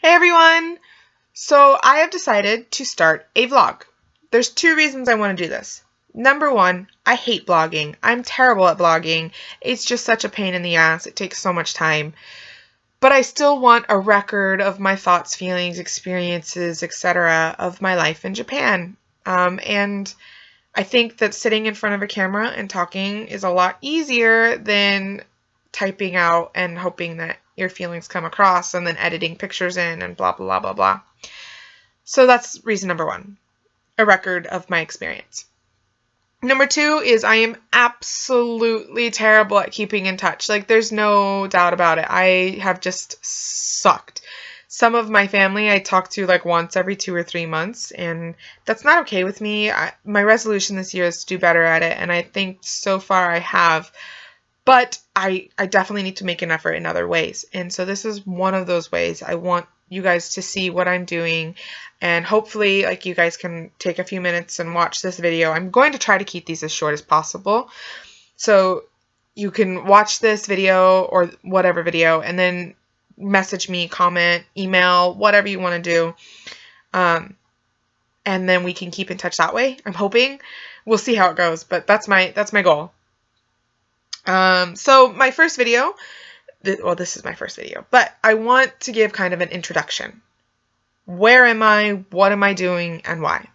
Hey everyone! So I have decided to start a vlog. There's two reasons I want to do this. Number one, I hate blogging. I'm terrible at blogging. It's just such a pain in the ass. It takes so much time. But I still want a record of my thoughts, feelings, experiences, etc. of my life in Japan. And I think that sitting in front of a camera and talking is a lot easier than typing out and hoping that your feelings come across and then editing pictures in and blah, blah, blah, blah. So that's reason number one, a record of my experience. Number two is I am absolutely terrible at keeping in touch. Like, there's no doubt about it. I have just sucked. Some of my family I talk to like once every 2 or 3 months, and that's not okay with me. My resolution this year is to do better at it, and I think so far I have. But I definitely need to make an effort in other ways. And so this is one of those ways. I want you guys to see what I'm doing, and hopefully like you guys can take a few minutes and watch this video. I'm going to try to keep these as short as possible. So you can watch this video or whatever video and then message me, comment, email, whatever you want to do. And then we can keep in touch that way. I'm hoping. We'll see how it goes, but that's my goal. So my first video, this is my first video, but I want to give kind of an introduction. Where am I? What am I doing? And why?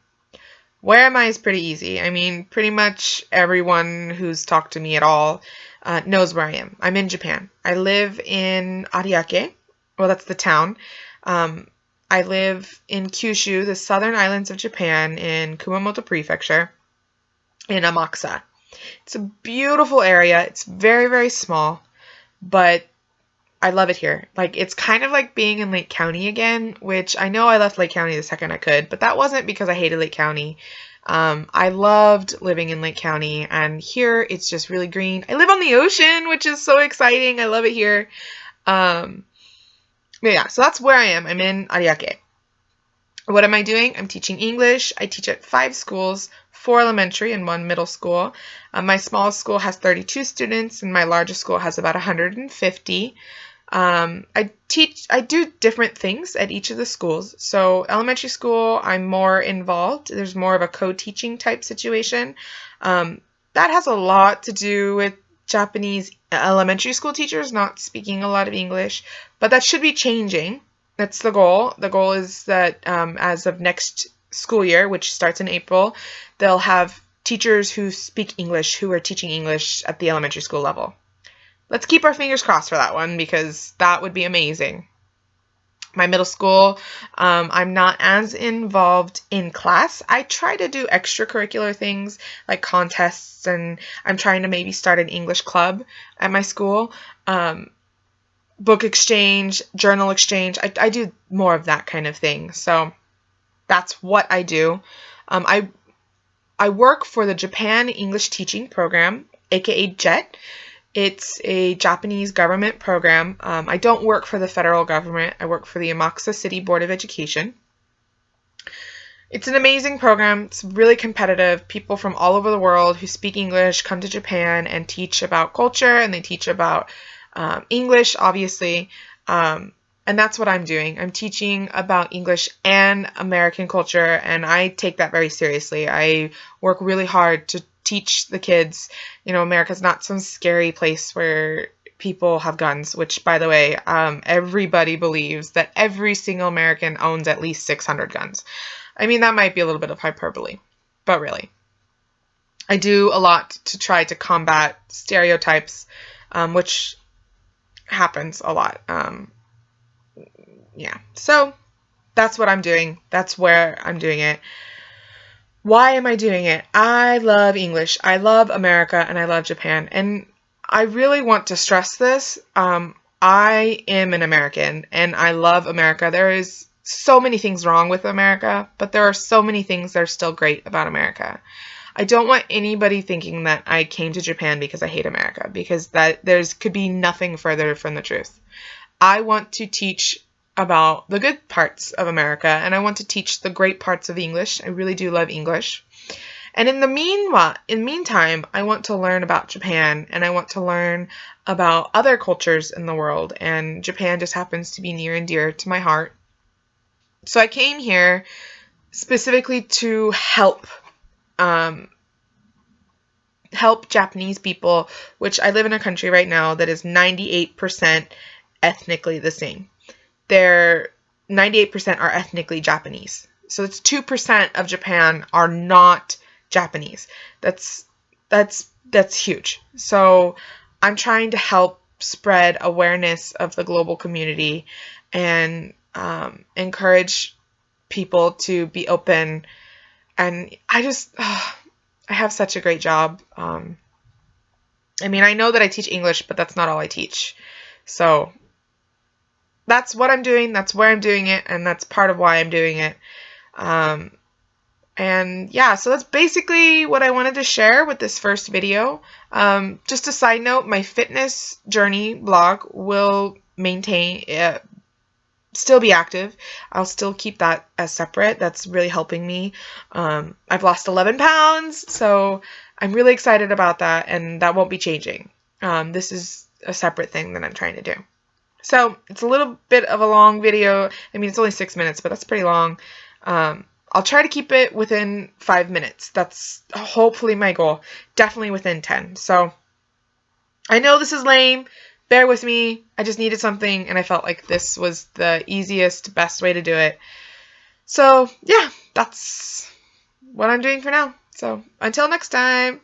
Where am I is pretty easy. I mean, pretty much everyone who's talked to me at all knows where I am. I'm in Japan. I live in Ariake. Well, that's the town. I live in Kyushu, the southern islands of Japan, in Kumamoto Prefecture, in Amakusa. It's a beautiful area. It's very, very small, but I love it here. Like, it's kind of like being in Lake County again, which I know I left Lake County the second I could, but that wasn't because I hated Lake County. I loved living in Lake County, and here it's just really green. I live on the ocean, which is so exciting. I love it here. But yeah, so that's where I am. I'm in Ariake. What am I doing? I'm teaching English. I teach at 5 schools, 4 elementary and 1 middle school. My smallest school has 32 students, and my largest school has about 150. I do different things at each of the schools. So elementary school, I'm more involved. There's more of a co-teaching type situation. That has a lot to do with Japanese elementary school teachers not speaking a lot of English, but that should be changing. That's the goal. The goal is that as of next school year, which starts in April, they'll have teachers who speak English who are teaching English at the elementary school level. Let's keep our fingers crossed for that one, because that would be amazing. My middle school, I'm not as involved in class. I try to do extracurricular things like contests, and I'm trying to maybe start an English club at my school. Book exchange, journal exchange. I do more of that kind of thing. So that's what I do. I work for the Japan English Teaching Program, aka JET. It's a Japanese government program. I don't work for the federal government. I work for the Amakusa City Board of Education. It's an amazing program. It's really competitive. People from all over the world who speak English come to Japan and teach about culture, and they teach about English, obviously, and that's what I'm doing. I'm teaching about English and American culture, and I take that very seriously. I work really hard to teach the kids, America's not some scary place where people have guns, which, by the way, everybody believes that every single American owns at least 600 guns. I mean, that might be a little bit of hyperbole, but really. I do a lot to try to combat stereotypes, which happens a lot. Yeah, so that's what I'm doing. That's where I'm doing it. Why am I doing it? I love English. I love America, and I love Japan. And I really want to stress this. I am an American, and I love America. There is so many things wrong with America, but there are so many things that are still great about America. I don't want anybody thinking that I came to Japan because I hate America, because could be nothing further from the truth. I want to teach about the good parts of America, and I want to teach the great parts of English. I really do love English. And in the meantime, I want to learn about Japan, and I want to learn about other cultures in the world, and Japan just happens to be near and dear to my heart. So I came here specifically to help Japanese people, which I live in a country right now that is 98% ethnically the same. They're 98% are ethnically Japanese. So it's 2% of Japan are not Japanese. That's huge. So I'm trying to help spread awareness of the global community and encourage people to be open. And I have such a great job. I mean, I know that I teach English, but that's not all I teach. So that's what I'm doing. That's where I'm doing it. And that's part of why I'm doing it. And yeah, so that's basically what I wanted to share with this first video. Just a side note, my fitness journey blog will still be active. I'll still keep that as separate. That's really helping me. I've lost 11 pounds, so I'm really excited about that, and that won't be changing. This is a separate thing that I'm trying to do. So it's a little bit of a long video. I mean, it's only 6 minutes, but that's pretty long. I'll try to keep it within 5 minutes. That's hopefully my goal. Definitely within 10. So I know this is lame. Bear with me. I just needed something, and I felt like this was the easiest, best way to do it. So yeah, that's what I'm doing for now. So until next time.